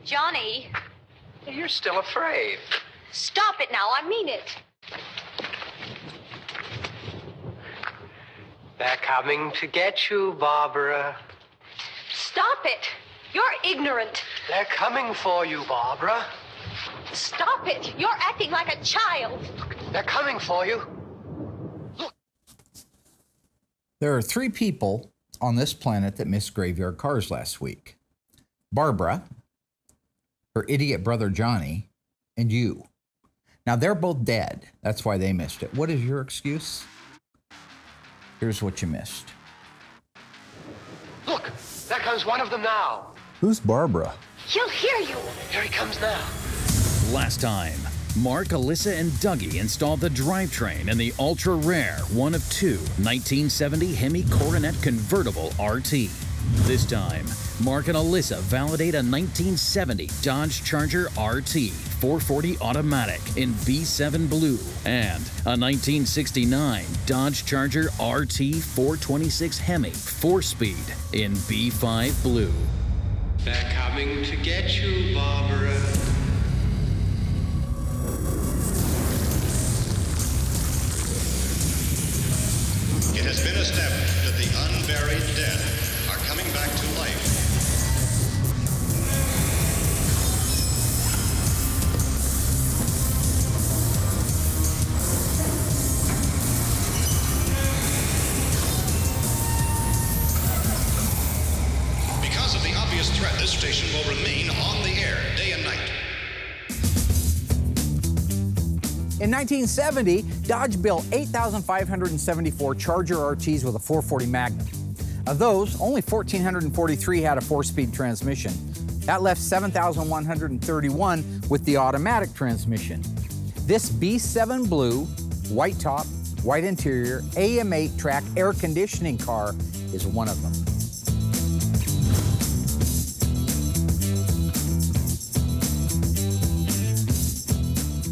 Johnny. You're still afraid. Stop it now, I mean it. They're coming to get you, Barbara. Stop it. You're ignorant. They're coming for you, Barbara. Stop it. You're acting like a child. They're coming for you. Look. There are 3 people on this planet that missed graveyard cars last week. Barbara, her idiot brother Johnny, and you. Now, they're both dead. That's why they missed it. What is your excuse? Here's what you missed. Look, there comes one of them now. Who's Barbara? He'll hear you. Here he comes now. Last time, Mark, Alyssa, and Dougie installed the drivetrain in the ultra-rare, one of 2, 1970 Hemi Coronet convertible RT. This time, Mark and Alyssa validate a 1970 Dodge Charger RT 440 automatic in B7 blue and a 1969 Dodge Charger RT 426 Hemi 4-speed in B5 blue. They're coming to get you, Barbara. It has been established that the unburied dead are coming back to life. Because of the obvious threat, this station will remain on the air day and night. In 1970, Dodge built 8,574 Charger RTs with a 440 Magnum. Of those, only 1,443 had a 4-speed transmission. That left 7,131 with the automatic transmission. This B7 blue, white top, white interior, AM8 track air conditioning car is one of them.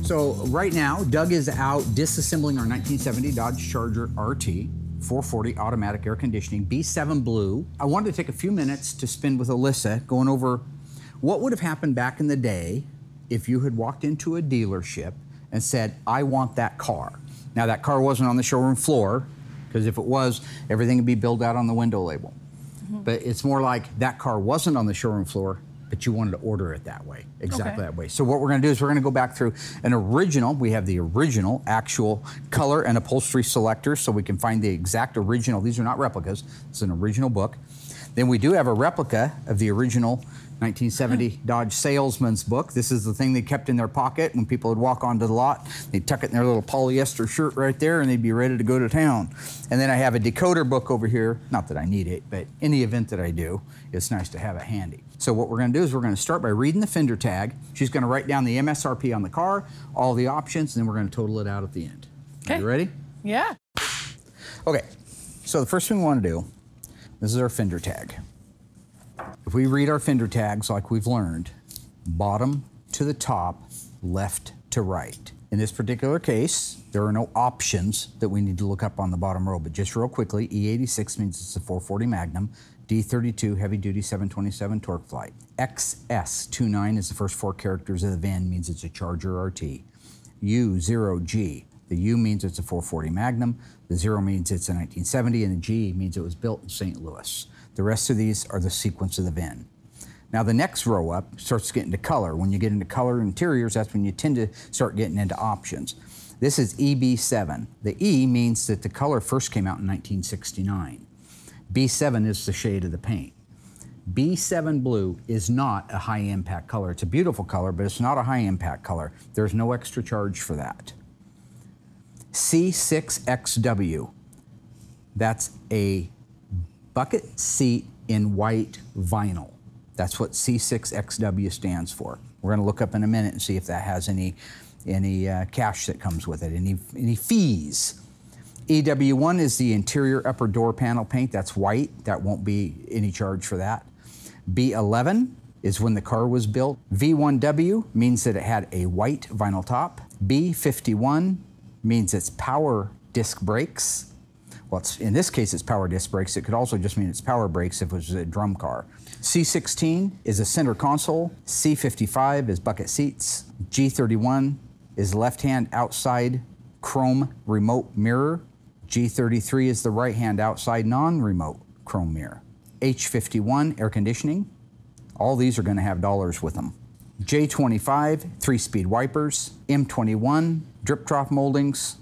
So right now, Doug is out disassembling our 1970 Dodge Charger RT, 440 automatic air conditioning, B7 blue. I wanted to take a few minutes to spend with Alyssa going over what would have happened back in the day if you had walked into a dealership and said, I want that car. Now that car wasn't on the showroom floor, because if it was, everything would be billed out on the window label. But it's more like that car wasn't on the showroom floor, but you wanted to order it that way, exactly that way. So what we're gonna do is we're gonna go back through an original. We have the original actual color and upholstery selector, so we can find the exact original. These are not replicas, it's an original book. Then we do have a replica of the original 1970 Dodge Salesman's book. This is the thing they kept in their pocket when people would walk onto the lot. They'd tuck it in their little polyester shirt right there and they'd be ready to go to town. And then I have a decoder book over here. Not that I need it, but in the event that I do, it's nice to have it handy. So what we're gonna do is we're gonna start by reading the fender tag. She's gonna write down the MSRP on the car, all the options, and then we're gonna total it out at the end. Okay. Are you ready? Yeah. Okay, so the first thing we wanna do, this is our fender tag. If we read our fender tags like we've learned, bottom to the top, left to right. In this particular case, there are no options that we need to look up on the bottom row, but just real quickly, E86 means it's a 440 Magnum, D32 heavy duty 727 torque flight. XS29 is the first 4 characters of the VIN, means it's a Charger RT. U0G, the U means it's a 440 Magnum, the 0 means it's a 1970, and the G means it was built in St. Louis. The rest of these are the sequence of the VIN. Now the next row up starts to get into color. When you get into color interiors, that's when you tend to start getting into options. This is EB7. The E means that the color first came out in 1969. B7 is the shade of the paint. B7 blue is not a high impact color. It's a beautiful color, but it's not a high impact color. There's no extra charge for that. C6XW, that's a bucket seat in white vinyl. That's what C6XW stands for. We're gonna look up in a minute and see if that has any cash that comes with it, any fees. EW1 is the interior upper door panel paint. That's white. That won't be any charge for that. B11 is when the car was built. V1W means that it had a white vinyl top. B51 means it's power disc brakes. Well, in this case, it's power disc brakes. It could also just mean it's power brakes if it was a drum car. C16 is a center console. C55 is bucket seats. G31 is left-hand outside chrome remote mirror. G33 is the right-hand outside non-remote chrome mirror. H51, air conditioning. All these are going to have dollars with them. J25, 3-speed wipers. M21, drip trough moldings.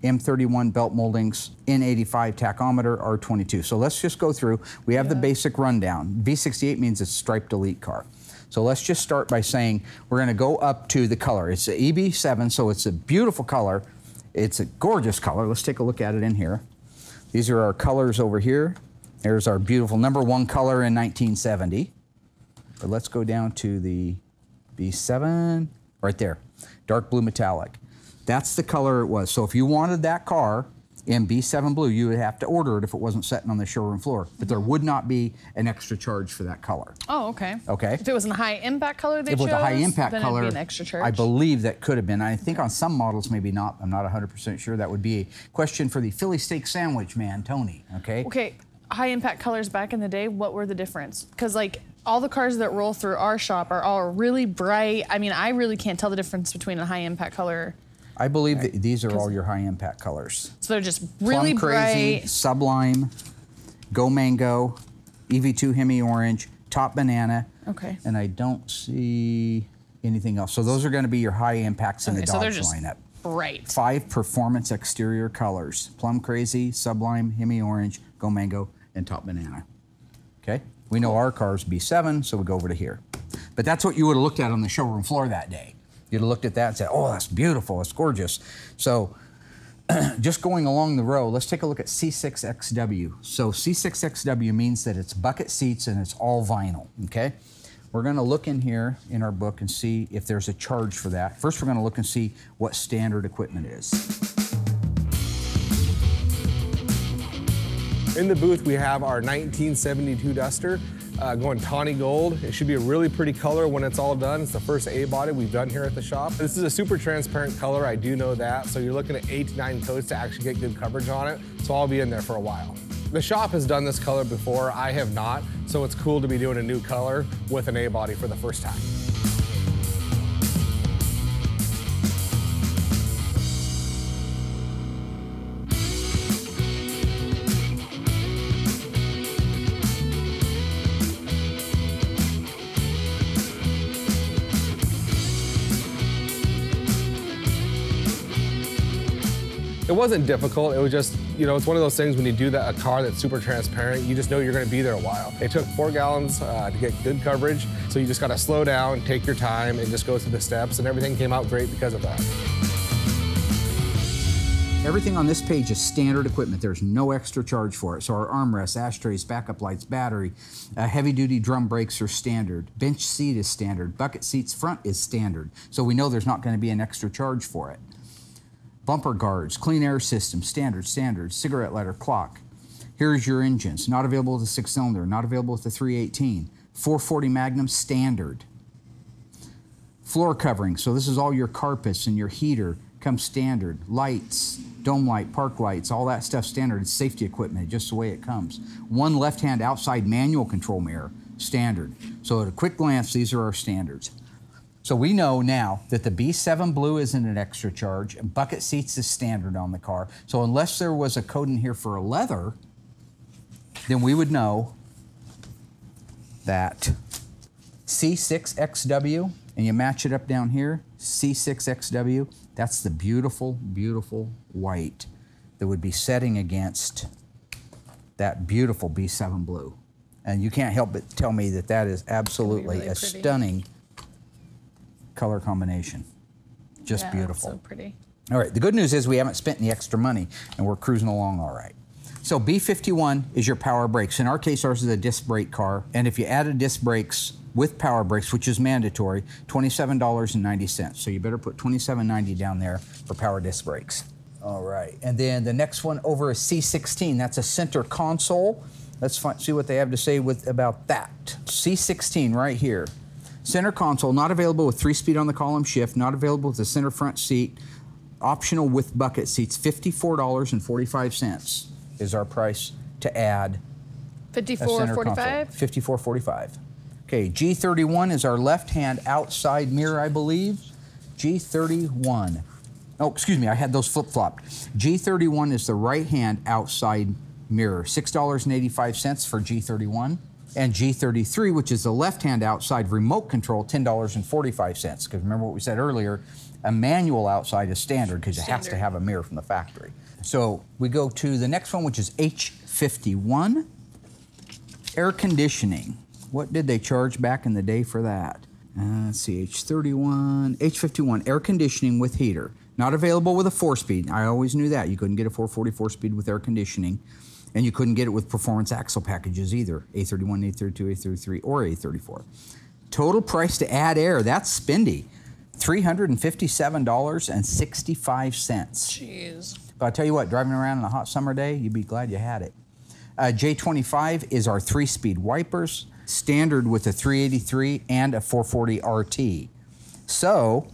M31 belt moldings, N85 tachometer, R22. So let's just go through. We have the basic rundown. V68 means it's a striped elite car. So let's just start by saying we're going to go up to the color. It's an EB7, so it's a beautiful color. It's a gorgeous color. Let's take a look at it in here. These are our colors over here. There's our beautiful #1 color in 1970. But let's go down to the B7, right there, dark blue metallic. That's the color it was. So if you wanted that car in B7 blue, you would have to order it if it wasn't sitting on the showroom floor. But there would not be an extra charge for that color. Oh, okay. Okay. If it was in a high impact color they chose, if it was a high impact then color, it'd be an extra charge. I believe that could have been. I think on some models, maybe not. I'm not 100% sure. That would be a question for the Philly steak sandwich man, Tony. Okay. Okay. High impact colors back in the day, what were the difference? Because like all the cars that roll through our shop are all really bright. I mean, I really can't tell the difference between a high impact color. I believe that these are all your high impact colors. So they're just really Plum Crazy, bright. Sublime, Go Mango, EV2 Hemi Orange, Top Banana. Okay. And I don't see anything else. So those are going to be your high impacts in the so they're Dodge just lineup. bright. 5 performance exterior colors: Plum Crazy, Sublime, Hemi Orange, Go Mango, and Top Banana. Okay? We know our car's B7, so we go over to here. But that's what you would have looked at on the showroom floor that day. You'd have looked at that and said, oh, that's beautiful, it's gorgeous. So just going along the row, let's take a look at C6XW. So C6XW means that it's bucket seats and it's all vinyl, okay? We're gonna look in here in our book and see if there's a charge for that. First, we're gonna look and see what standard equipment is. In the booth, we have our 1972 Duster going tawny gold. It should be a really pretty color when it's all done. It's the first A-body we've done here at the shop. This is a super transparent color, I do know that. So you're looking at 8 to 9 coats to actually get good coverage on it. So I'll be in there for a while. The shop has done this color before, I have not. So it's cool to be doing a new color with an A-body for the first time. It wasn't difficult, it was just, you know, it's one of those things when you do that, a car that's super transparent, you just know you're gonna be there a while. It took 4 gallons to get good coverage, so you just gotta slow down, take your time, and just go through the steps, and everything came out great because of that. Everything on this page is standard equipment. There's no extra charge for it. So our armrests, ashtrays, backup lights, battery, heavy-duty drum brakes are standard. Bench seat is standard. Bucket seats front is standard. So we know there's not gonna be an extra charge for it. Bumper guards, clean air system, standard, cigarette lighter, clock. Here's your engines. Not available with the 6-cylinder, not available with the 318. 440 Magnum, standard. Floor covering, so this is all your carpets and your heater, comes standard. Lights, dome light, park lights, all that stuff standard. It's safety equipment, just the way it comes. 1 left-hand outside manual control mirror, standard. So at a quick glance, these are our standards. So we know now that the B7 Blue isn't an extra charge, and bucket seats is standard on the car. So unless there was a code in here for a leather, then we would know that C6XW, and you match it up down here, C6XW, that's the beautiful, beautiful white that would be setting against that beautiful B7 Blue. And you can't help but tell me that that is absolutely really a pretty. stunning color combination. Just Yeah, beautiful. so pretty. All right, the good news is we haven't spent any extra money and we're cruising along all right. So B51 is your power brakes. In our case, ours is a disc brake car. And if you added disc brakes with power brakes, which is mandatory, $27.90. So you better put $27.90 down there for power disc brakes. All right, and then the next one over is C16. That's a center console. Let's see what they have to say about that. C16 right here. Center console, not available with 3-speed on the column shift, not available with the center front seat, optional with bucket seats, $54.45. is our price to add a center console. $54.45. $54.45. Okay, G31 is our left-hand outside mirror, I believe. G31. Oh, excuse me, I had those flip-flopped. G31 is the right-hand outside mirror, $6.85 for G31. And G33, which is the left-hand outside remote control, $10.45. Because remember what we said earlier, a manual outside is standard because it has to have a mirror from the factory. So we go to the next one, which is H51. Air conditioning. What did they charge back in the day for that? Let's see, H31, H51, air conditioning with heater. Not available with a 4-speed. I always knew that. You couldn't get a 440 4-speed with air conditioning, and you couldn't get it with performance axle packages either. A31, A32, A33, or A34. Total price to add air, that's spendy. $357.65. Jeez. But I'll tell you what, driving around on a hot summer day, you'd be glad you had it. J25 is our 3-speed wipers, standard with a 383 and a 440 RT. So,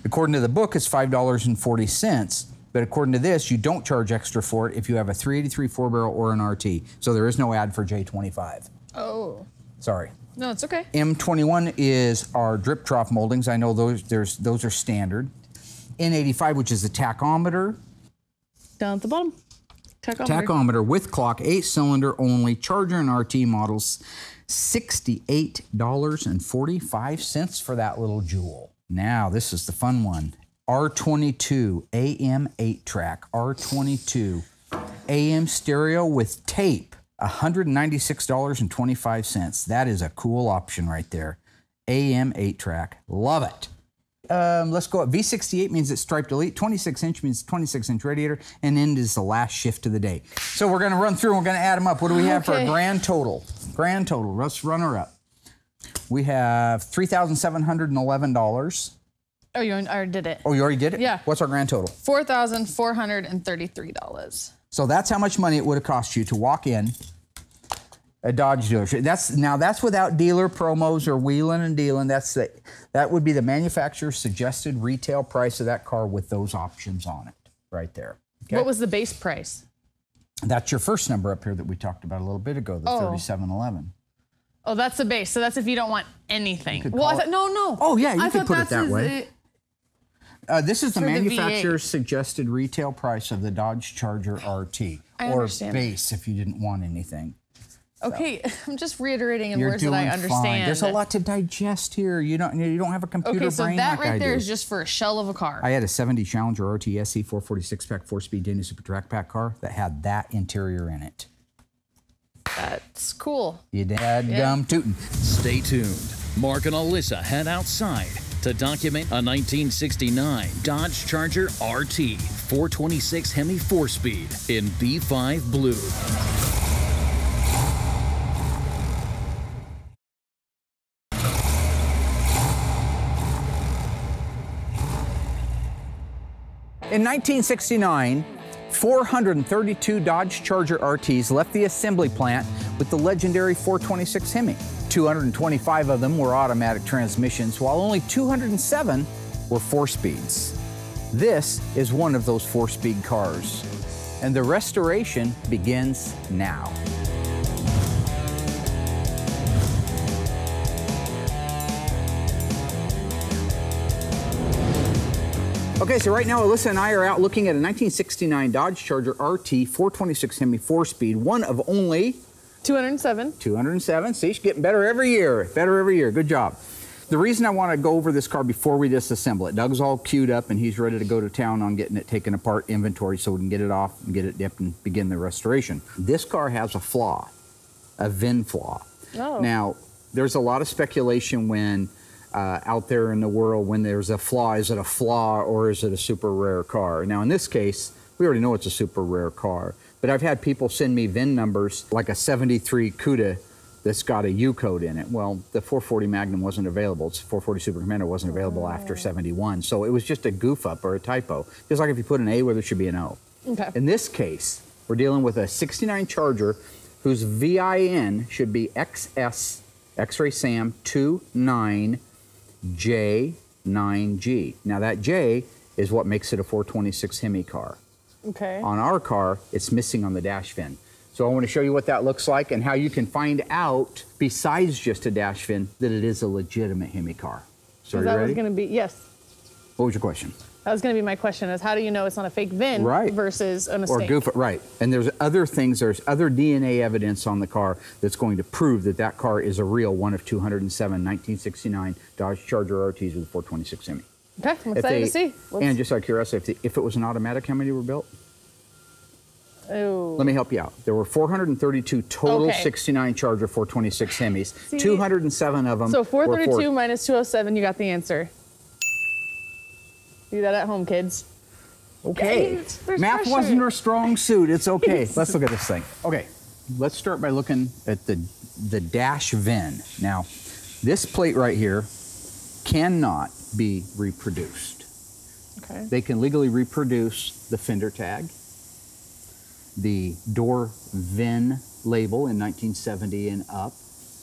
according to the book, it's $5.40, but according to this, you don't charge extra for it if you have a 383 4-barrel or an RT. So there is no ad for J25. Oh. Sorry. No, it's okay. M21 is our drip trough moldings. I know those are standard. N85, which is the tachometer. Down at the bottom. Tachometer with clock, 8-cylinder only, charger and RT models, $68.45 for that little jewel. Now, this is the fun one. R22 AM 8-track, R22 AM stereo with tape, $196.25. That is a cool option right there. AM 8-track, love it. Let's go up. V68 means it's striped elite. 26-inch means 26-inch radiator. And end is the last shift of the day. So we're going to run through and we're going to add them up. What do we have for a grand total? Grand total. Let's run her up. We have $3,711. Oh, you already did it. Oh, you already did it? Yeah. What's our grand total? $4,433. So that's how much money it would have cost you to walk in a Dodge dealership. That's without dealer promos or wheeling and dealing. That would be the manufacturer's suggested retail price of that car with those options on it, right there. Okay? What was the base price? That's your first number up here that we talked about a little bit ago, the 3711. Oh, that's the base. So that's if you don't want anything. Well, I thought no. Oh yeah, you could put it that way. This is the For the manufacturer's suggested retail price of the Dodge Charger RT, or base if you didn't want anything. Okay, I'm just reiterating in You're words that I understand. Fine. There's a lot to digest here. You don't have a computer brain like I do. Okay, so that right there is just for a shell of a car. I had a 70 Challenger RT SE 446-pack 4-speed Denny Super Track Pack car that had that interior in it. That's cool. You dadgum tootin'. Stay tuned. Mark and Alyssa head outside to document a 1969 Dodge Charger RT 426 Hemi 4-speed in B5 blue. In 1969, 432 Dodge Charger RTs left the assembly plant with the legendary 426 Hemi. 225 of them were automatic transmissions, while only 207 were 4-speeds. This is one of those 4-speed cars, and the restoration begins now. Okay, so right now Alyssa and I are out looking at a 1969 Dodge Charger RT 426 Hemi 4-speed, one of only 207. 207. See, she's getting better every year. Better every year. Good job. The reason I want to go over this car before we disassemble it, Doug's all queued up and he's ready to go to town on getting it taken apart, inventory, so we can get it off and get it dipped and begin the restoration. This car has a flaw, a VIN flaw. Oh. Now, there's a lot of speculation when out there in the world when there's a flaw. Is it a flaw or is it a super rare car? Now, in this case, we already know it's a super rare car, but I've had people send me VIN numbers like a 73 Cuda that's got a U code in it. Well, the 440 Magnum wasn't available. It's 440 Super Commando wasn't available after 71. So it was just a goof up or a typo. Just like if you put an A where there should be an O. Okay. In this case, we're dealing with a 69 Charger whose VIN should be XS X-Ray Sam 29J9G. Now that J is what makes it a 426 Hemi car. Okay. On our car, it's missing on the dash fin. So I want to show you what that looks like and how you can find out, besides just a dash fin, that it is a legitimate Hemi car. So are you that ready? was going to be, yes. What was your question? That was going to be my question, is how do you know it's not a fake VIN versus a mistake? Or goof, right. And there's other things, there's other DNA evidence on the car that's going to prove that that car is a real one of 207 1969 Dodge Charger RTs with a 426 Hemi. Okay, I'm excited to see. And just out of curiosity, if it was an automatic, how many were built? Oh. Let me help you out. There were 432 total 69 Charger 426 Hemis. See? 207 of them. So 432 minus 207, you got the answer. Do that at home, kids. Okay. There's Math pressure. wasn't her strong suit. It's okay. Let's look at this thing. Okay. Let's start by looking at the dash VIN. Now, this plate right here cannot be reproduced. Okay. They can legally reproduce the fender tag, the door VIN label in 1970 and up.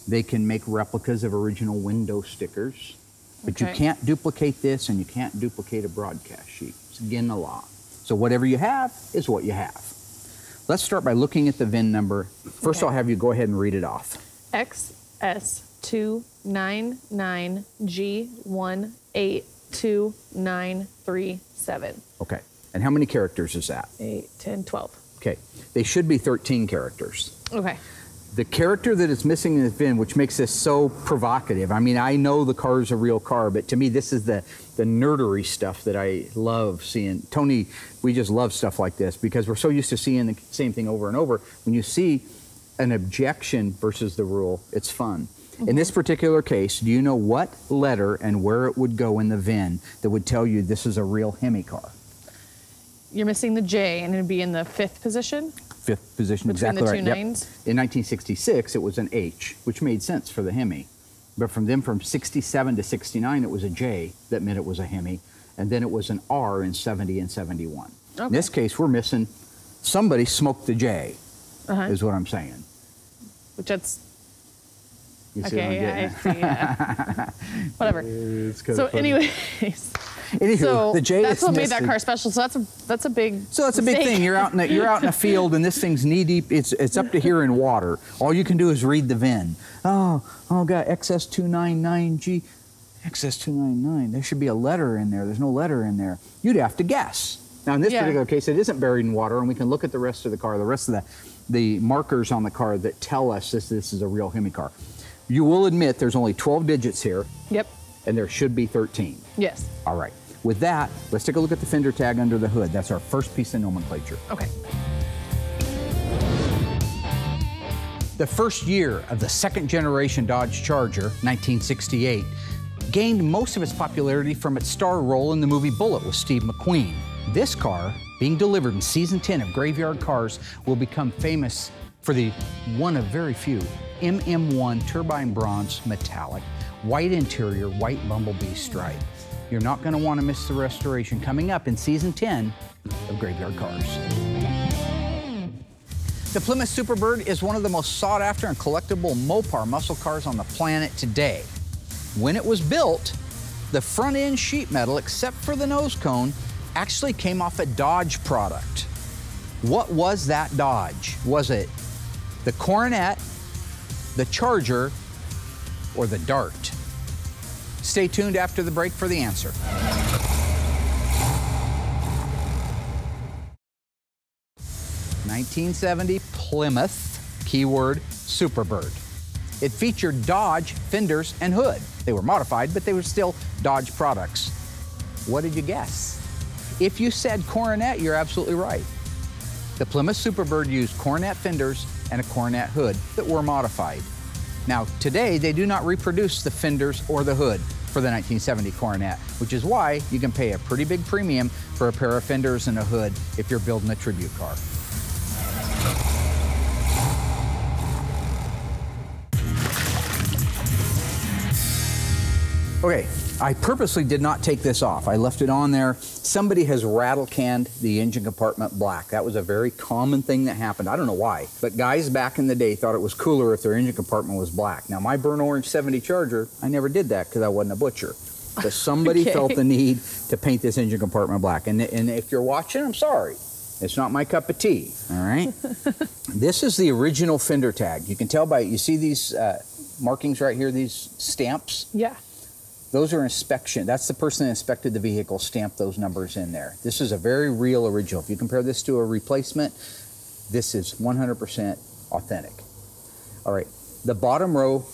They can make replicas of original window stickers, but you can't duplicate this and you can't duplicate a broadcast sheet. It's again the law. So whatever you have is what you have. Let's start by looking at the VIN number. First, I'll have you go ahead and read it off. XS299G1829937. Okay. And how many characters is that? 8, 10, 12. Okay. They should be 13 characters. Okay. The character that is missing in the VIN, which makes this so provocative. I mean, I know the car is a real car, but to me, this is the nerdery stuff that I love seeing. Tony, we just love stuff like this because we're so used to seeing the same thing over and over. When you see an objection versus the rule, it's fun. In this particular case, do you know what letter and where it would go in the VIN that would tell you this is a real Hemi car? You're missing the J, and it'd be in the 5th position? 5th position, between exactly the right. two nines? In 1966, it was an H, which made sense for the Hemi. But from 67 to 69, it was a J that meant it was a Hemi. And then it was an R in 70 and 71. Okay. In this case, we're missing, somebody smoked the J, is what I'm saying. Which that's, you see okay, what I'm getting yeah. Whatever. So funny. anyways. Anywho, so the J that's is what made missing. that car special. So that's a big. So that's a big thing. You're out in a field and this thing's knee deep. It's up to here in water. All you can do is read the VIN. Oh God, XS299G, XS299. There should be a letter in there. There's no letter in there. You'd have to guess. Now in this particular case, it isn't buried in water, and we can look at the rest of the car, the rest of the markers on the car that tell us this is a real Hemi car. You will admit there's only 12 digits here. Yep. And there should be 13. Yes. All right. With that, let's take a look at the fender tag under the hood. That's our first piece of nomenclature. Okay. The first year of the second generation Dodge Charger, 1968, gained most of its popularity from its star role in the movie Bullitt with Steve McQueen. This car, being delivered in season 10 of Graveyard Carz, will become famous for the one of very few MM1 turbine bronze metallic, white interior, white bumblebee stripe. You're not going to want to miss the restoration coming up in season 10 of Graveyard Carz. The Plymouth Superbird is one of the most sought after and collectible Mopar muscle cars on the planet today. When it was built, the front end sheet metal, except for the nose cone, actually came off a Dodge product. What was that Dodge? Was it the Coronet, the Charger, or the Dart? Stay tuned after the break for the answer. (1970) Plymouth, keyword Superbird. It featured Dodge fenders and hood. They were modified, but they were still Dodge products. What did you guess? If you said Coronet, you're absolutely right. The Plymouth Superbird used Coronet fenders and a Coronet hood that were modified. Now, today, they do not reproduce the fenders or the hood for the 1970 Coronet, which is why you can pay a pretty big premium for a pair of fenders and a hood if you're building a tribute car. Okay, I purposely did not take this off. I left it on there. Somebody has rattle canned the engine compartment black. That was a very common thing that happened. I don't know why, but guys back in the day thought it was cooler if their engine compartment was black. Now my burnt orange 70 Charger, I never did that because I wasn't a butcher. But somebody felt the need to paint this engine compartment black. And if you're watching, I'm sorry. It's not my cup of tea, all right? This is the original fender tag. You can tell by, you see these markings right here, these stamps? Yeah. Those are inspection. That's the person that inspected the vehicle, stamped those numbers in there. This is a very real original. If you compare this to a replacement, this is 100% authentic. All right, the bottom row.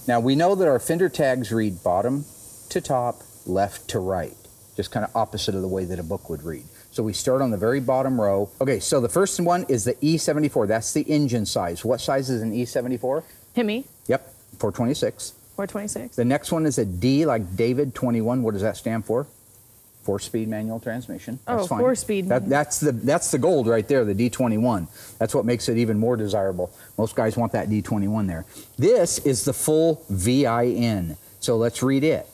Now we know that our fender tags read bottom to top, left to right, just kind of opposite of the way that a book would read. So we start on the very bottom row. Okay, so the first one is the E74. That's the engine size. What size is an E74? Hemi. Yep, 426. 426. The next one is a D, like David, 21. What does that stand for? 4-speed manual transmission. That's fine. 4-speed. That's the gold right there, the D21. That's what makes it even more desirable. Most guys want that D21 there. This is the full VIN. So let's read it.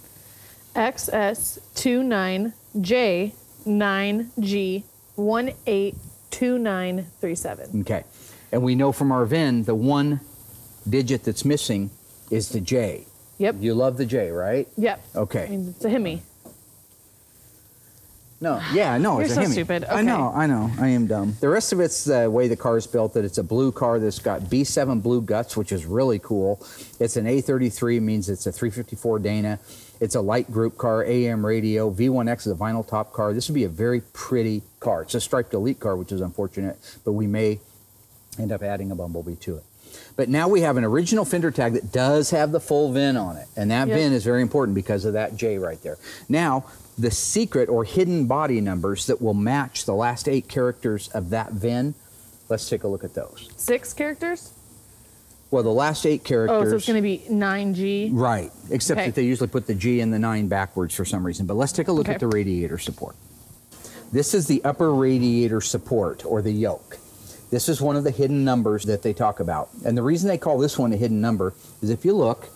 XS29J9G182937. Okay. And we know from our VIN, the one digit that's missing is the J. Yep. You love the J, right? Yep. Okay. I mean, it's a Hemi. No, yeah, no, You're it's a so Hemi. stupid. Okay. I know, I am dumb. The rest of it's the way the car's built, that it's a blue car that's got B7 blue guts, which is really cool. It's an A33, means it's a 354 Dana. It's a light group car, AM radio. V1X is a vinyl top car. This would be a very pretty car. It's a striped elite car, which is unfortunate, but we may end up adding a Bumblebee to it. But now we have an original fender tag that does have the full VIN on it, and that VIN is very important because of that J right there. Now, the secret or hidden body numbers that will match the last 8 characters of that VIN, let's take a look at those. 6 characters? Well, the last 8 characters. Oh, so it's going to be 9G? Right, except that they usually put the G and the 9 backwards for some reason. But let's take a look at the radiator support. This is the upper radiator support, or the yoke. This is one of the hidden numbers that they talk about. And the reason they call this one a hidden number is if you look,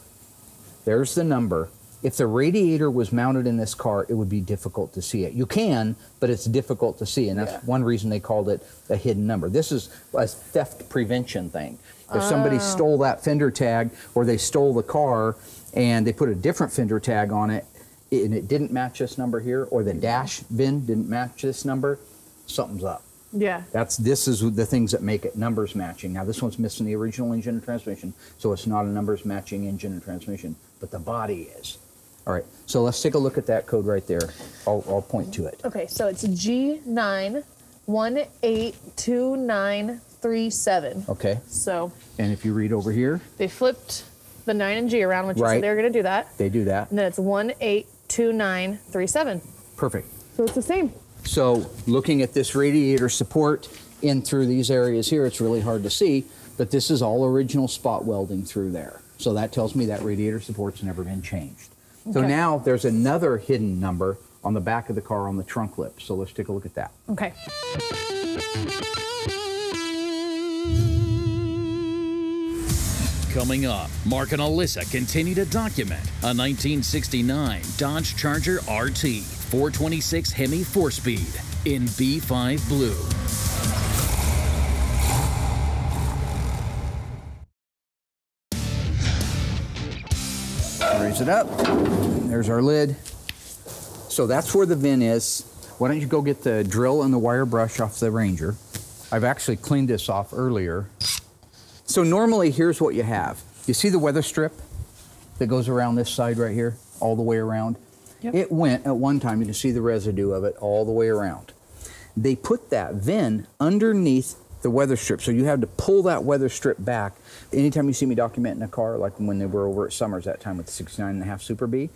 there's the number. If the radiator was mounted in this car, it would be difficult to see it. You can, but it's difficult to see, and that's one reason they called it a hidden number. This is a theft prevention thing. If somebody stole that fender tag, or they stole the car and they put a different fender tag on it, and it didn't match this number here, or the dash VIN didn't match this number, something's up. Yeah. This is the things that make it numbers matching. Now this one's missing the original engine and transmission, so it's not a numbers matching engine and transmission, but the body is. All right, so let's take a look at that code right there. I'll point to it. Okay, so it's G9182937. Okay. So. And if you read over here. They flipped the 9 and G around, which you said they were going to do that. They do that. And then it's 182937. Perfect. So it's the same. So looking at this radiator support in through these areas here, it's really hard to see, but this is all original spot welding through there. So that tells me that radiator support's never been changed. So now there's another hidden number on the back of the car on the trunk lip. So let's take a look at that. Okay. Coming up, Mark and Alyssa continue to document a 1969 Dodge Charger RT 426 Hemi 4-speed in B5 blue. Raise it up. There's our lid. So that's where the VIN is. Why don't you go get the drill and the wire brush off the Ranger. I've actually cleaned this off earlier. So normally, here's what you have. You see the weather strip that goes around this side right here, all the way around? Yep. It went at one time, you can see the residue of it all the way around. They put that VIN underneath the weather strip, so you have to pull that weather strip back. Anytime you see me documenting a car, like when they were over at Summers that time with the 69.5 Super B,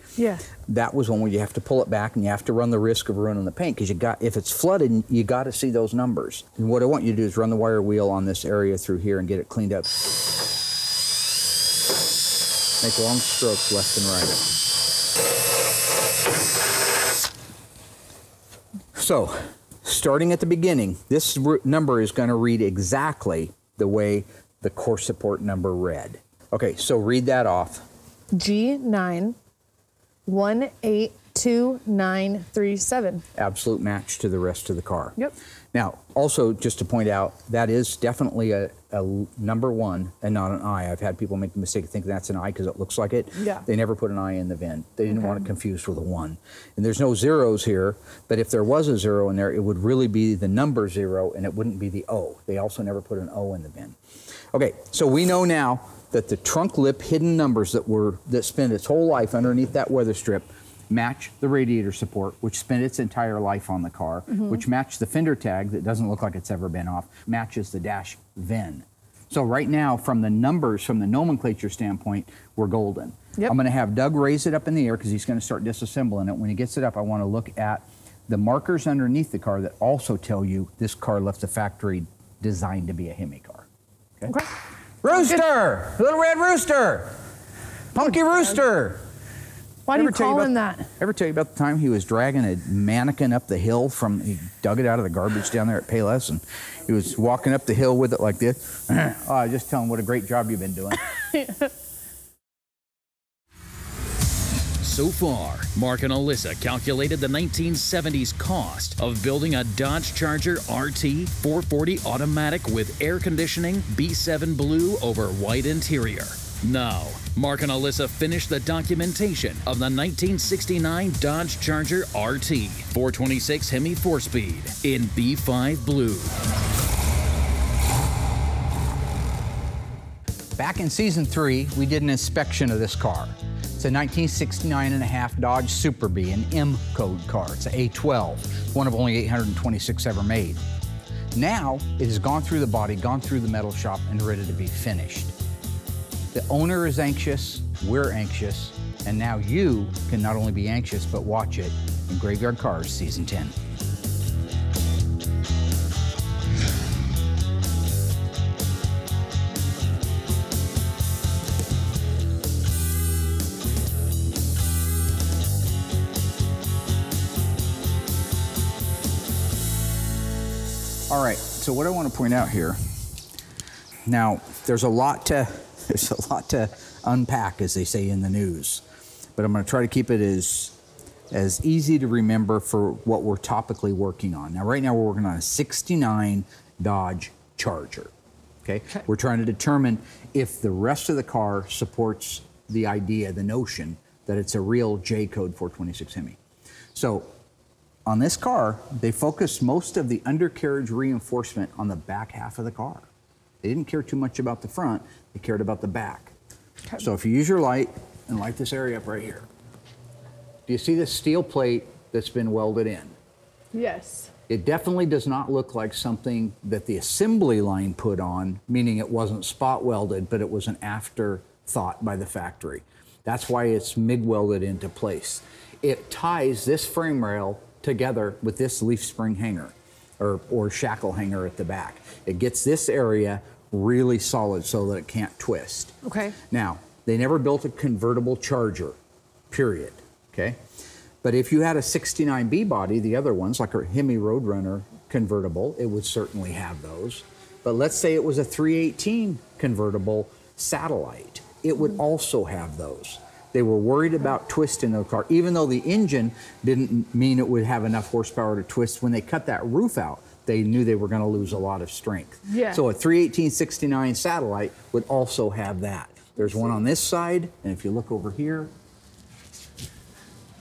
that was one where you have to pull it back and you have to run the risk of ruining the paint, because if it's flooded, you got to see those numbers. And what I want you to do is run the wire wheel on this area through here and get it cleaned up. Make long strokes left and right. So, starting at the beginning, this number is going to read exactly the way the core support number read. Okay, so read that off. G9182937. 2937. Absolute match to the rest of the car. Yep. Now, also, just to point out, that is definitely a number 1 and not an I. I've had people make the mistake of thinking that's an I because it looks like it. Yeah. They never put an I in the VIN. They didn't want it confused with a 1. And there's no zeros here, but if there was a 0 in there, it would really be the number 0 and it wouldn't be the O. They also never put an O in the VIN. Okay, so we know now that the trunk lip hidden numbers that spend its whole life underneath that weather strip match the radiator support, which spent its entire life on the car, which match the fender tag that doesn't look like it's ever been off, matches the dash VIN. So right now, from the numbers, from the nomenclature standpoint, we're golden. Yep. I'm gonna have Doug raise it up in the air because he's gonna start disassembling it. When he gets it up, I wanna look at the markers underneath the car that also tell you this car left the factory designed to be a Hemi car. Okay. Rooster! Little red rooster! Punky rooster! Why do you call him that? Ever tell you about the time he was dragging a mannequin up the hill he dug it out of the garbage down there at Payless, and he was walking up the hill with it like this? Oh, I just tell him what a great job you've been doing. So far, Mark and Alyssa calculated the 1970s cost of building a Dodge Charger RT 440 automatic with air conditioning, B7 blue over white interior. Now, Mark and Alyssa finished the documentation of the 1969 Dodge Charger RT 426 Hemi 4-speed in B5 blue. Back in season 3, we did an inspection of this car. It's a 1969.5 Dodge Super Bee, an M code car. It's an A12, one of only 826 ever made. Now, it has gone through the body, gone through the metal shop, and ready to be finished. The owner is anxious, we're anxious, and now you can not only be anxious, but watch it in Graveyard Carz Season 10. All right, so what I want to point out here, now there's a lot to unpack, as they say in the news, but I'm going to try to keep it as easy to remember for what we're topically working on. Now, right now we're working on a 69 Dodge Charger, okay? We're trying to determine if the rest of the car supports the idea, the notion, that it's a real J code 426 Hemi. So, on this car, they focused most of the undercarriage reinforcement on the back half of the car. They didn't care too much about the front, they cared about the back. Okay. So if you use your light and light this area up right here, do you see this steel plate that's been welded in? Yes. It definitely does not look like something that the assembly line put on, meaning it wasn't spot welded, but it was an afterthought by the factory. That's why it's MIG welded into place. It ties this frame rail together with this leaf spring hanger or shackle hanger at the back. It gets this area really solid so that it can't twist. Okay. Now, they never built a convertible Charger, period, okay? But if you had a 69B body, the other ones, like a Hemi Roadrunner convertible, it would certainly have those. But let's say it was a 318 convertible Satellite, it would also have those. They were worried about twisting the car, even though the engine didn't mean it would have enough horsepower to twist. When they cut that roof out, they knew they were going to lose a lot of strength. Yeah. So a 318/69 Satellite would also have that. There's one on this side, and if you look over here,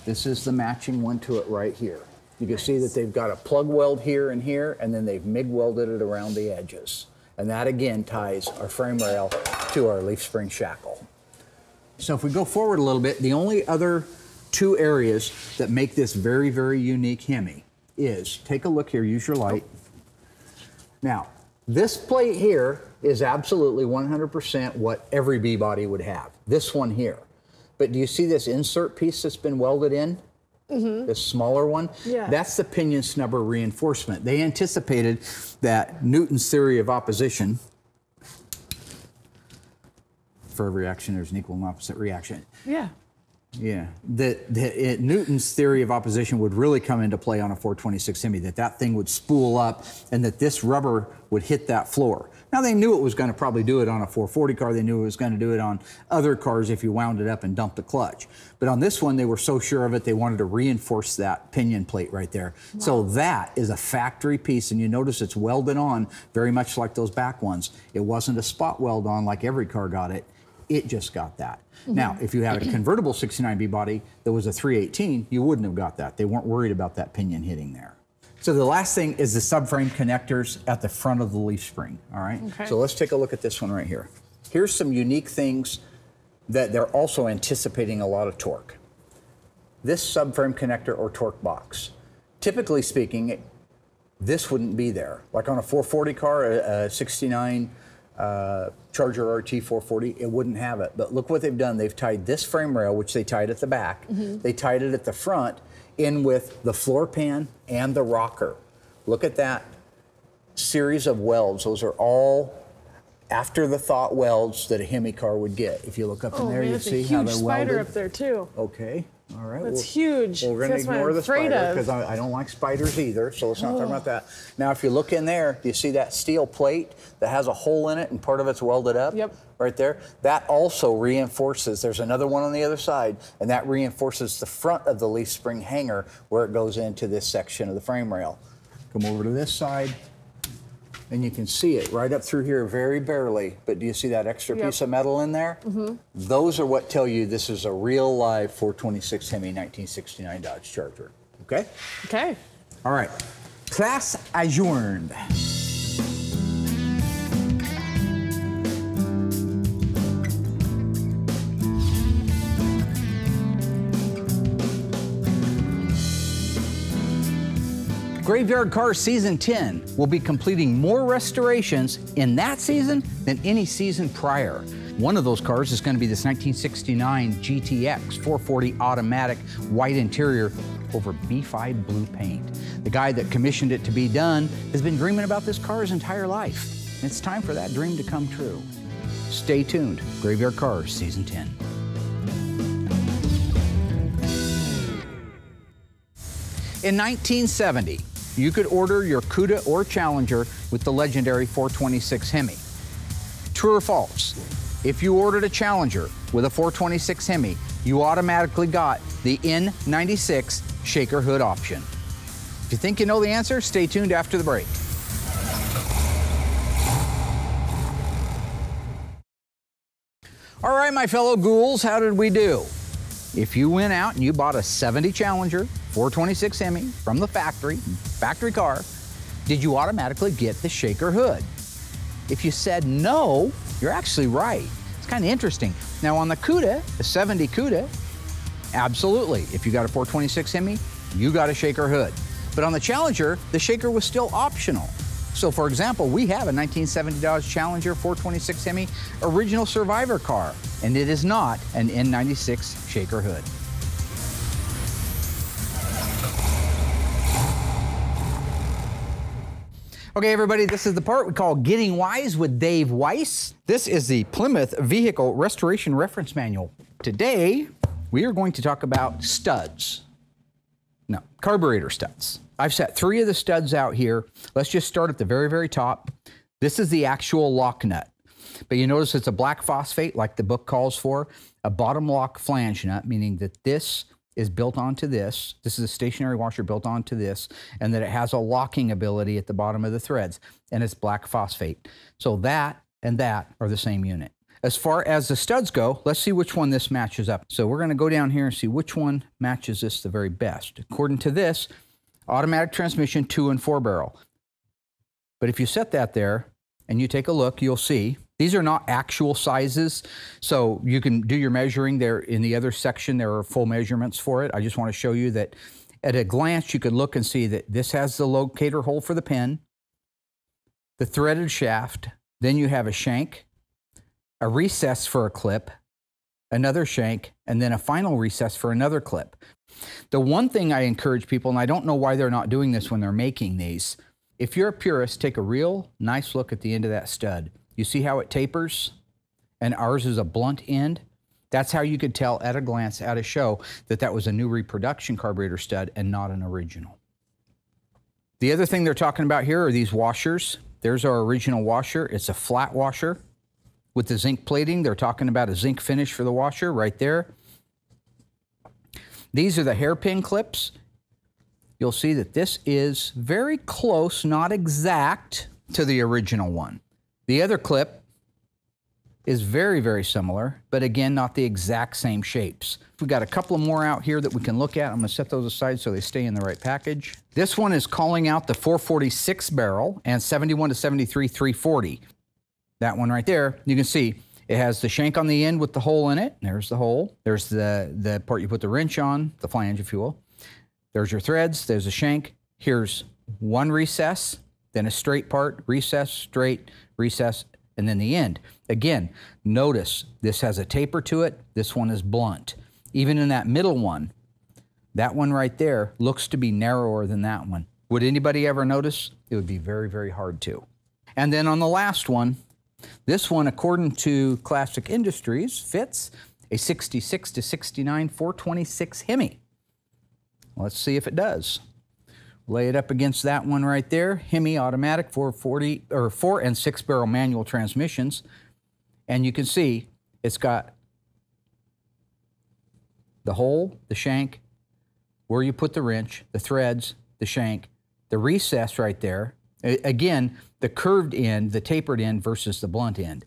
this is the matching one to it right here. You can see that they've got a plug weld here and here, and then they've MIG welded it around the edges. And that again ties our frame rail to our leaf spring shackle. So if we go forward a little bit, the only other two areas that make this very, very unique Hemi is, take a look here, use your light. Now, this plate here is absolutely 100% what every B body would have, this one here. But do you see this insert piece that's been welded in? Mm-hmm. This smaller one? Yeah. That's the pinion snubber reinforcement. They anticipated that Newton's theory of opposition, for every action, there's an equal and opposite reaction. Yeah. Yeah, Newton's theory of opposition would really come into play on a 426 Hemi, that thing would spool up and that this rubber would hit that floor. Now, they knew it was going to probably do it on a 440 car. They knew it was going to do it on other cars if you wound it up and dumped the clutch. But on this one, they were so sure of it, they wanted to reinforce that pinion plate right there. Wow. So that is a factory piece, and you notice it's welded on very much like those back ones. It wasn't a spot weld on like every car got it. It just got that. Now, if you had a convertible 69B body that was a 318, you wouldn't have got that. They weren't worried about that pinion hitting there. So the last thing is the subframe connectors at the front of the leaf spring, all right? Okay. So let's take a look at this one right here. Here's some unique things that they're also anticipating a lot of torque. This subframe connector or torque box. Typically speaking, this wouldn't be there. Like on a 440 car, a 69 Charger RT 440, it wouldn't have it. But look what they've done. They've tied this frame rail, which they tied at the back. They tied it at the front in with the floor pan and the rocker. Look at that series of welds. Those are all after the thought welds that a Hemi car would get. If you look up in there, you see how they're welded. Huge spider up there too. Okay. All right. That's huge. Well, we're going to ignore the spider because I don't like spiders either, so let's not talk about that. Now, if you look in there, do you see that steel plate that has a hole in it and part of it's welded up? Yep. Right there? That also reinforces, there's another one on the other side, and that reinforces the front of the leaf spring hanger where it goes into this section of the frame rail. Come over to this side, and you can see it right up through here very barely, but do you see that extra piece of metal in there? Those are what tell you this is a real live 426 Hemi 1969 Dodge Charger. Okay? Okay. All right. Class adjourned. Graveyard Carz Season 10 will be completing more restorations in that season than any season prior. One of those cars is going to be this 1969 GTX 440 automatic white interior over B5 blue paint. The guy that commissioned it to be done has been dreaming about this car his entire life. It's time for that dream to come true. Stay tuned. Graveyard Carz Season 10. In 1970, you could order your Cuda or Challenger with the legendary 426 Hemi. True or false? If you ordered a Challenger with a 426 Hemi, you automatically got the N96 shaker hood option. If you think you know the answer, stay tuned after the break. All right, my fellow ghouls, how did we do? If you went out and you bought a 70 Challenger 426 Hemi from the factory car, did you automatically get the shaker hood? If you said no, you're actually right. It's kind of interesting. Now on the Cuda, the 70 Cuda, absolutely. If you got a 426 Hemi, you got a shaker hood. But on the Challenger, the shaker was still optional. So for example, we have a 1970 Dodge Challenger 426 Hemi original Survivor car, and it is not an N96 shaker hood. Okay, everybody, this is the part we call Getting Wise with Dave Weiss. This is the Plymouth Vehicle Restoration Reference Manual. Today, we are going to talk about studs. No, carburetor studs. I've set 3 of the studs out here. Let's just start at the very, very top. This is the actual lock nut. But you notice it's a black phosphate, like the book calls for, a bottom lock flange nut, meaning that this is built onto this. This is a stationary washer built onto this, and that it has a locking ability at the bottom of the threads, and it's black phosphate. So that and that are the same unit. As far as the studs go, let's see which one this matches up. So we're going to go down here and see which one matches this the very best. According to this, automatic transmission 2 and 4 barrel. But if you set that there and you take a look, you'll see these are not actual sizes, so you can do your measuring there. In the other section, there are full measurements for it. I just want to show you that at a glance, you could look and see that this has the locator hole for the pin, the threaded shaft, then you have a shank, a recess for a clip, another shank, and then a final recess for another clip. The one thing I encourage people, and I don't know why they're not doing this when they're making these, if you're a purist, take a real nice look at the end of that stud. You see how it tapers? And ours is a blunt end. That's how you could tell at a glance at a show that that was a new reproduction carburetor stud and not an original. The other thing they're talking about here are these washers. There's our original washer. It's a flat washer with the zinc plating. They're talking about a zinc finish for the washer right there. These are the hairpin clips. You'll see that this is very close, not exact, to the original one. The other clip is very, very similar, but again, not the exact same shapes. We've got a couple of more out here that we can look at. I'm gonna set those aside so they stay in the right package. This one is calling out the 446 barrel and 71 to 73 340. That one right there, you can see it has the shank on the end with the hole in it. There's the hole. There's the part you put the wrench on, the flange, if you will. There's your threads, there's a shank. Here's one recess, then a straight part, recess, straight, recess, and then the end. Again, notice this has a taper to it. This one is blunt. Even in that middle one, that one right there looks to be narrower than that one. Would anybody ever notice? It would be very, very hard to. And then on the last one, this one, according to Classic Industries, fits a 66 to 69 426 Hemi. Let's see if it does. Lay it up against that one right there. Hemi automatic 440 or 4 and 6 barrel manual transmissions. And you can see it's got the hole, the shank, where you put the wrench, the threads, the shank, the recess right there. Again, the curved end, the tapered end versus the blunt end.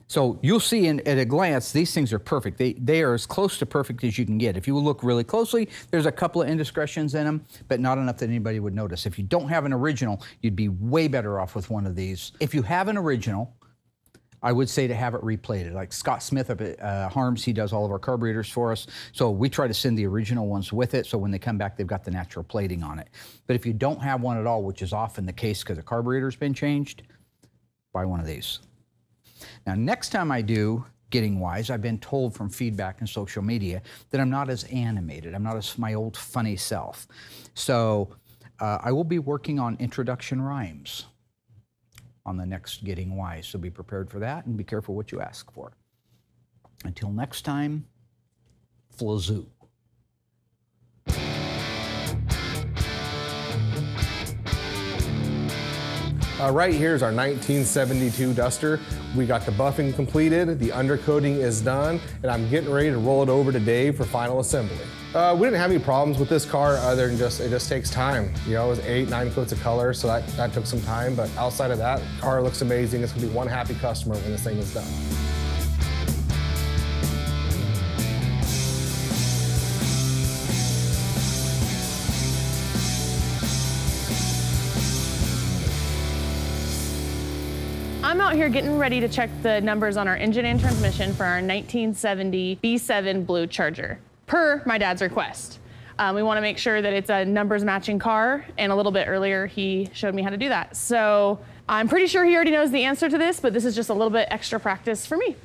So you'll see at a glance, these things are perfect. They are as close to perfect as you can get. If you look really closely, there's a couple of indiscretions in them, but not enough that anybody would notice. If you don't have an original, you'd be way better off with one of these. If you have an original, I would say to have it replated. Like Scott Smith up at Harms, he does all of our carburetors for us. So we try to send the original ones with it, so when they come back, they've got the natural plating on it. But if you don't have one at all, which is often the case because the carburetor's been changed, buy one of these. Now, next time I do Getting Wise, I've been told from feedback and social media that I'm not as animated. I'm not as my old funny self. So I will be working on introduction rhymes on the next Getting Wise. So be prepared for that and be careful what you ask for. Until next time, Flazoo. Right here is our 1972 Duster. We got the buffing completed, the undercoating is done, and I'm getting ready to roll it over to Dave for final assembly. We didn't have any problems with this car other than it just takes time. You know, it was 8, 9 coats of color, so that took some time, but outside of that, the car looks amazing. It's gonna be one happy customer when this thing is done. I'm out here getting ready to check the numbers on our engine and transmission for our 1970 B7 Blue Charger, per my dad's request. We want to make sure that it's a numbers matching car, and a little bit earlier he showed me how to do that. So I'm pretty sure he already knows the answer to this, but this is just a little bit extra practice for me.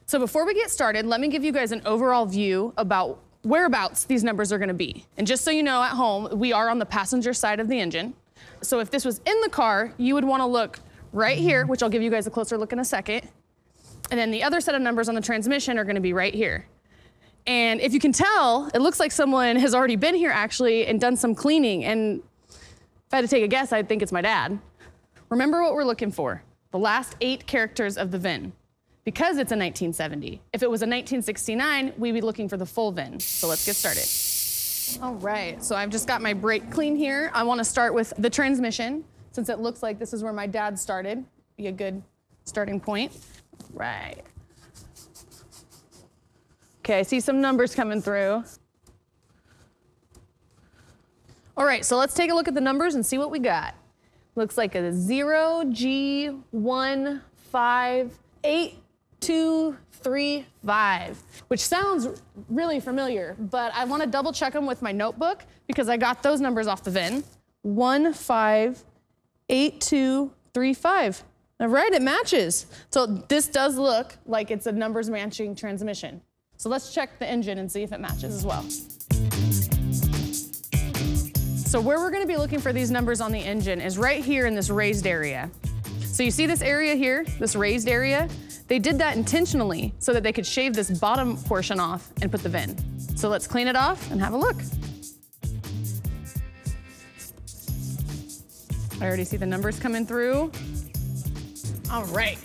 So before we get started, let me give you guys an overall view about whereabouts these numbers are going to be. And just so you know, at home, we are on the passenger side of the engine. So if this was in the car, you would want to look right here, which I'll give you guys a closer look in a second. And then the other set of numbers on the transmission are gonna be right here. And if you can tell, it looks like someone has already been here actually and done some cleaning. And if I had to take a guess, I'd think it's my dad. Remember what we're looking for, the last 8 characters of the VIN, because it's a 1970. If it was a 1969, we'd be looking for the full VIN. So let's get started. All right, so I've just got my brake clean here. I wanna start with the transmission, since it looks like this is where my dad started. Be a good starting point. Right. Okay, I see some numbers coming through. All right, so let's take a look at the numbers and see what we got. Looks like a 0G158235, which sounds really familiar, but I want to double check them with my notebook because I got those numbers off the VIN. 158235. All right, it matches. So this does look like it's a numbers matching transmission. So let's check the engine and see if it matches as well. So where we're gonna be looking for these numbers on the engine is right here in this raised area. So you see this area here, this raised area? They did that intentionally so that they could shave this bottom portion off and put the VIN. So let's clean it off and have a look. I already see the numbers coming through. All right.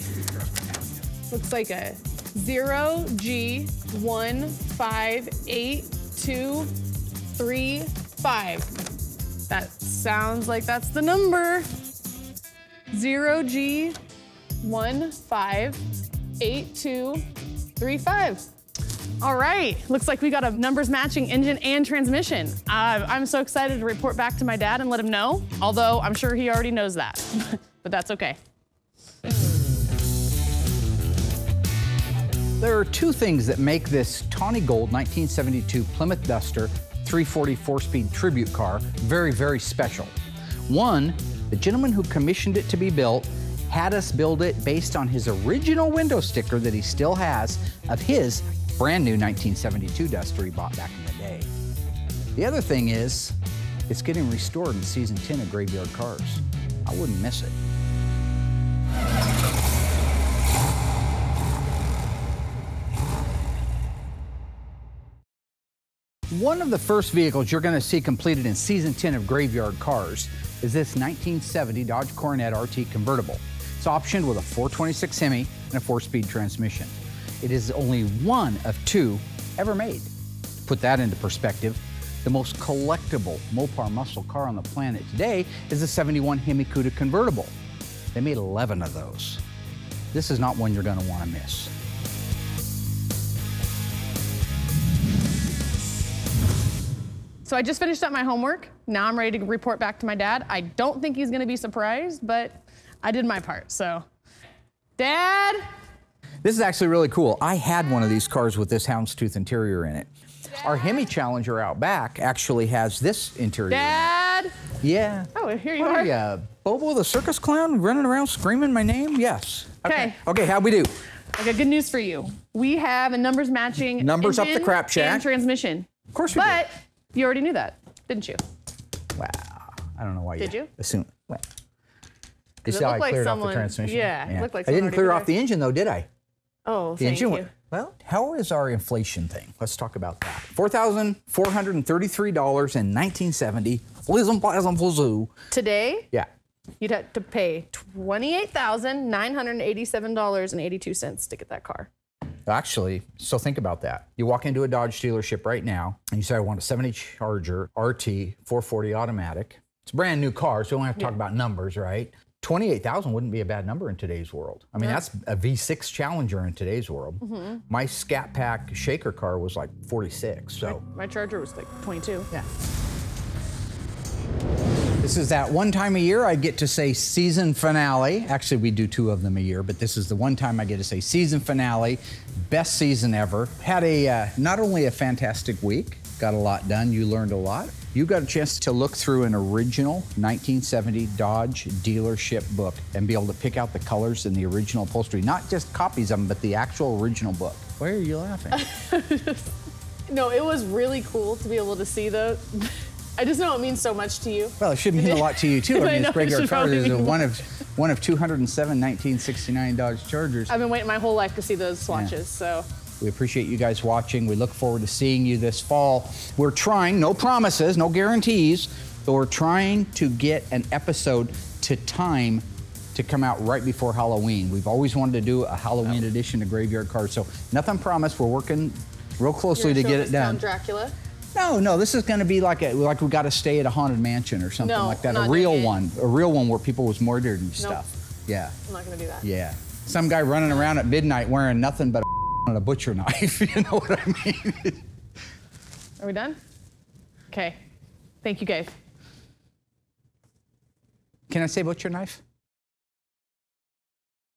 Looks like a 0G1582235. That sounds like that's the number. 0G158235. All right, looks like we got a numbers matching engine and transmission. I'm so excited to report back to my dad and let him know, although I'm sure he already knows that, but that's okay. There are two things that make this tawny gold 1972 Plymouth Duster 340 4-speed tribute car very, very special. One, the gentleman who commissioned it to be built had us build it based on his original window sticker that he still has of his brand new 1972 Duster he bought back in the day. The other thing is, it's getting restored in season 10 of Graveyard Carz. I wouldn't miss it. One of the first vehicles you're going to see completed in season 10 of Graveyard Carz is this 1970 Dodge Coronet RT convertible. It's optioned with a 426 Hemi and a 4-speed transmission. It is only one of two ever made. Put that into perspective, the most collectible Mopar muscle car on the planet today is the 71 Hemi Cuda convertible. They made 11 of those. This is not one you're going to want to miss. So I just finished up my homework. Now I'm ready to report back to my dad. I don't think he's gonna be surprised, but I did my part, so. Dad? This is actually really cool. I had one of these cars with this houndstooth interior in it. Our Hemi Challenger out back actually has this interior. Dad? Yeah. Oh, here you What are. You, Bobo the circus clown running around screaming my name? Yes. Okay. Okay, how'd we do? I got good news for you. We have a numbers matching Numbers up engine the crap shack. and transmission. Of course we But you already knew that, didn't you? did. Wow. I don't know why Did you? assume. Well, you it see how I looked like cleared off someone- the transmission? yeah, it looked like I didn't someone clear already off the engine though, did I? Oh, The thank engine you. went, well, how is our inflation thing? Let's talk about that. $4,433 in 1970. Today, Yeah. you'd have to pay $28,987.82 to get that car. Actually, so think about that. You walk into a Dodge dealership right now and you say, I want a 70 Charger RT 440 automatic. It's a brand new car, so we don't have to talk about numbers, right? 28,000 wouldn't be a bad number in today's world. I mean, that's a V6 Challenger in today's world. My Scat Pack shaker car was like 46, so. My Charger was like 22. Yeah. This is that one time a year I get to say season finale. Actually, we do two of them a year, but this is the one time I get to say season finale. Best season ever. Had a not only a fantastic week, got a lot done, you learned a lot. You got a chance to look through an original 1970 Dodge dealership book and be able to pick out the colors in the original upholstery. Not just copies of them, but the actual original book. Why are you laughing? No, it was really cool to be able to see those. I just know it means so much to you. Well, it should mean a lot to you too. I I mean, know, it's Graveyard it should probably Carz is mean one of 207 1969 Dodge Chargers. I've been waiting my whole life to see those swatches, so. We appreciate you guys watching. We look forward to seeing you this fall. We're trying, no promises, no guarantees, but we're trying to get an episode to time to come out right before Halloween. We've always wanted to do a Halloween edition of Graveyard Carz, so nothing promised. We're working real closely to get it done. Dracula. No, this is going to be like we got to stay at a haunted mansion or something No, like that. not A real doing it. one, where people was murdered and stuff. Yeah, I'm not gonna do that. yeah. Some guy running around at midnight wearing nothing but a butcher knife. You know what I mean? Are we done? Okay. Thank you, guys. Can I say butcher knife?